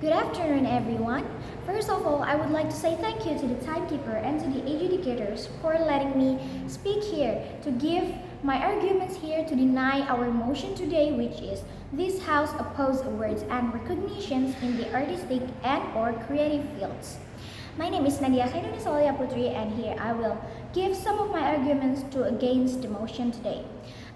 Good afternoon, everyone. First of all, I would like to say thank you to the timekeeper and to the adjudicators for letting me speak here to give my arguments here to deny our motion today, which is this House oppose awards and recognitions in the artistic and/or creative fields. My name is Nadia Chairunnisa Putri, and here I will give some of my arguments to against the motion today.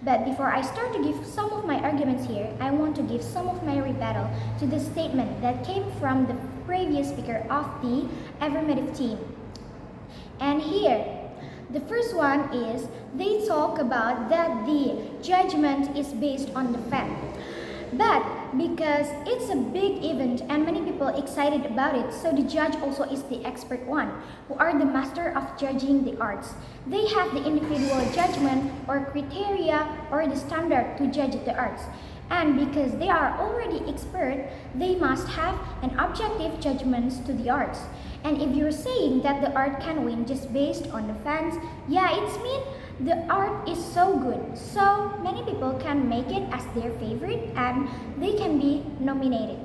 But before I start to give some of my arguments here, I want to give some of my rebuttal to the statement that came from the previous speaker of the affirmative team. And here, the first one is they talk about that the judgment is based on the fact. But because it's a big event and many people excited about it, so the judge also is the expert one, who are the master of judging the arts. They have the individual judgment or criteria or the standard to judge the arts. And because they are already expert, they must have an objective judgments to the arts. And if you're saying that the art can win just based on the fans, yeah, it's mean the art is so good. So many people can make it as their favorite and they can be nominated.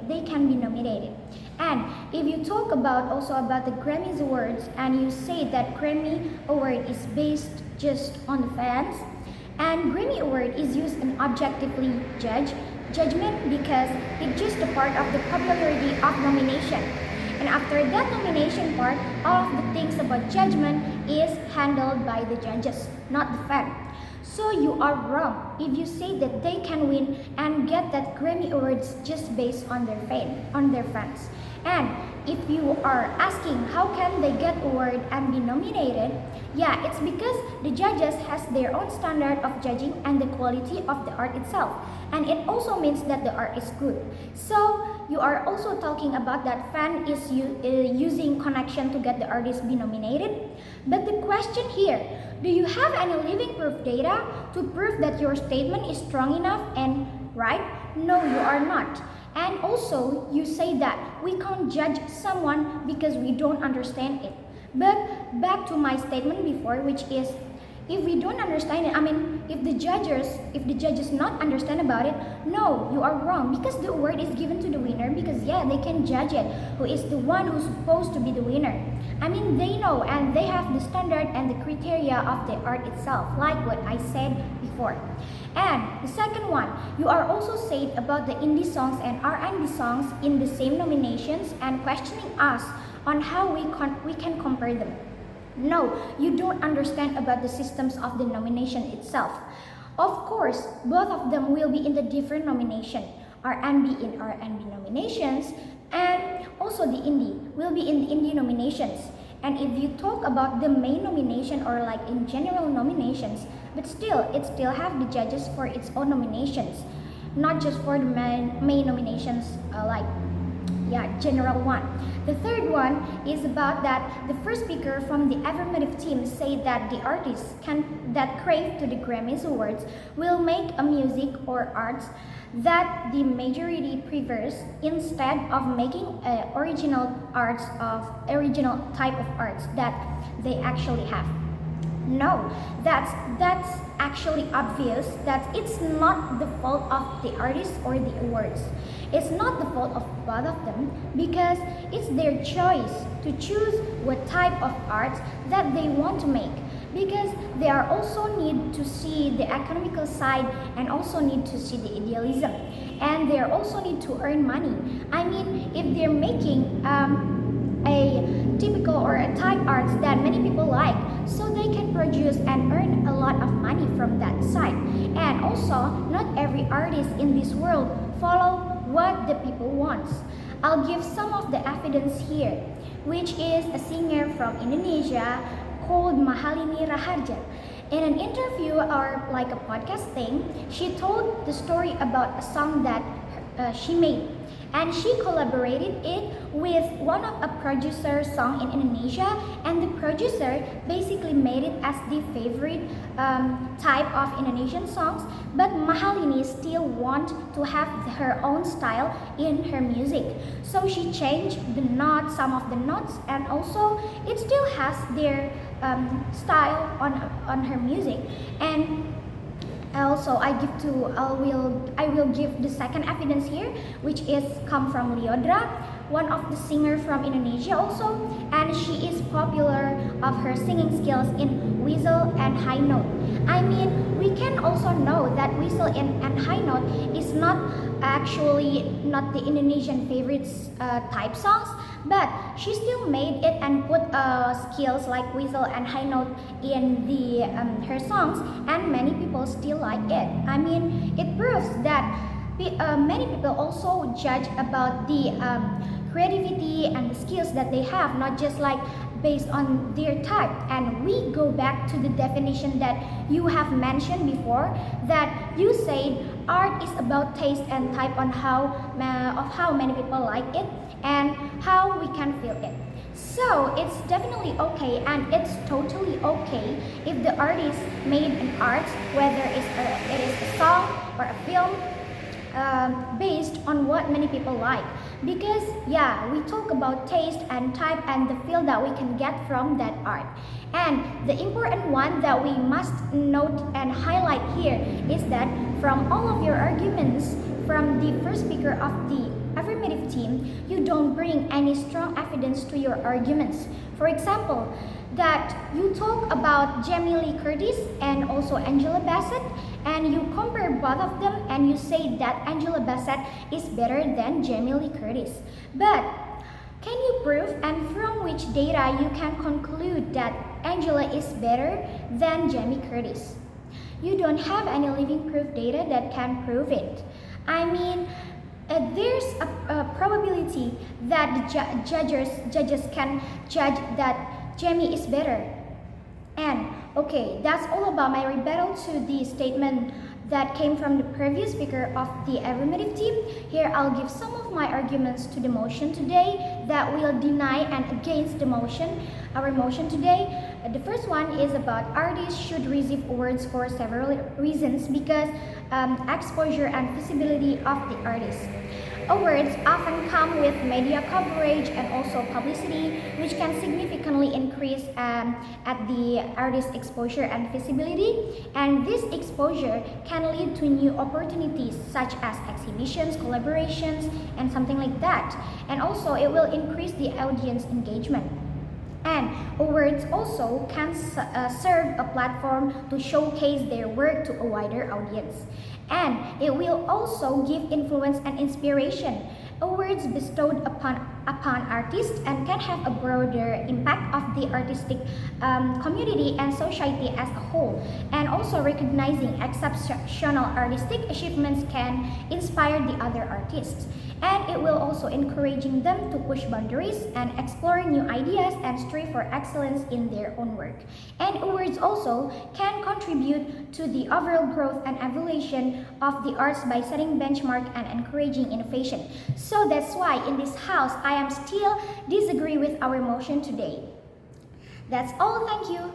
And if you talk about also about the Grammys awards and you say that Grammy award is based just on the fans, and Grammy award is used in objectively judgment because it's just a part of the popularity of nomination. And after that nomination part, all of the things about judgment is handled by the judges, not the fan. So you are wrong if you say that they can win and get that Grammy awards just based on their fans. And if you are asking how can they get award and be nominated, yeah, it's because the judges has their own standard of judging and the quality of the art itself. And it also means that the art is good. So you are also talking about that fan is using connection to get the artist be nominated. But the question here, do you have any living proof data to prove that your statement is strong enough and right? No, you are not. And also, you say that we can't judge someone because we don't understand it. But back to my statement before, which is, if we don't understand it, if the judges not understand about it, no, you are wrong because the award is given to the winner because yeah, they can judge it, who is the one who's supposed to be the winner. They know and they have the standard and the criteria of the art itself, like what I said before. And the second one, you are also said about the indie songs and R&B songs in the same nominations and questioning us on how we can compare them. No, you don't understand about the systems of the nomination itself. Of course, both of them will be in the different nomination. R&B in R&B nominations and also the indie will be in the indie nominations. And if you talk about the main nomination or like in general nominations, but still, it still have the judges for its own nominations, not just for the main nominations general one. The third one is about that the first speaker from the affirmative team said that the artists that crave to the Grammys awards will make a music or arts that the majority prefers instead of making original type of arts that they actually have. No, that's actually obvious that it's not the fault of the artists or the awards. It's not the fault of both of them because it's their choice to choose what type of art that they want to make because they are also need to see the economical side and also need to see the idealism and they also need to earn money. If they're making a typical or a type arts that many people like, so they can produce and earn a lot of money from that side. And also, not every artist in this world follow what the people wants. I'll give some of the evidence here, which is a singer from Indonesia called Mahalini Raharja. In an interview or like a podcast thing, she told the story about a song that she made. And she collaborated it with one of a producer song in Indonesia, and the producer basically made it as the favorite type of Indonesian songs, but Mahalini still want to have her own style in her music. So she changed some of the notes, and also it still has their style on her music. And also, I will give the second evidence here, which is come from Liodra, one of the singer from Indonesia also, and she is popular of her singing skills in whistle and high note. I mean, we can also know that whistle and high note is not actually not the Indonesian favorites type songs, but she still made it and put skills like whistle and high note in the her songs, and many people still like it. I mean, it proves that many people also judge about the creativity and the skills that they have, not just like based on their type. And we go back to the definition that you have mentioned before, that you said art is about taste and type on how many people like it and how we can feel it. So it's definitely okay, and it's totally okay if the artist made an art, whether it is a song or a film, based on what many people like. Because yeah, we talk about taste and type and the feel that we can get from that art. And the important one that we must note and highlight here is that from all of your arguments, from the first speaker of the affirmative team, you don't bring any strong evidence to your arguments. For example, that you talk about Jamie Lee Curtis and also Angela Bassett, and you compare both of them and you say that Angela Bassett is better than Jamie Lee Curtis. But can you prove and from which data you can conclude that Angela is better than Jamie Curtis? You don't have any living proof data that can prove it. I mean, there's a probability that the judges can judge that Jamie is better. And okay, that's all about my rebuttal to the statement that came from the previous speaker of the affirmative team. Here I'll give some of my arguments to the motion today that will deny and against the motion, our motion today. The first one is about artists should receive awards for several reasons, because exposure and visibility of the artist. Awards often come with media coverage and also publicity, which can significantly increase at the artist's exposure and visibility. And this exposure can lead to new opportunities such as exhibitions, collaborations, and something like that. And also it will increase the audience engagement. And awards also can serve a platform to showcase their work to a wider audience. And it will also give influence and inspiration. Awards bestowed upon artists and can have a broader impact of the artistic community and society as a whole. And also recognizing exceptional artistic achievements can inspire the other artists. And it will also encouraging them to push boundaries and explore new ideas and strive for excellence in their own work. And awards also can contribute to the overall growth and evolution of the arts by setting benchmark and encouraging innovation. So that's why in this house I am still disagree with our motion today. That's all, thank you.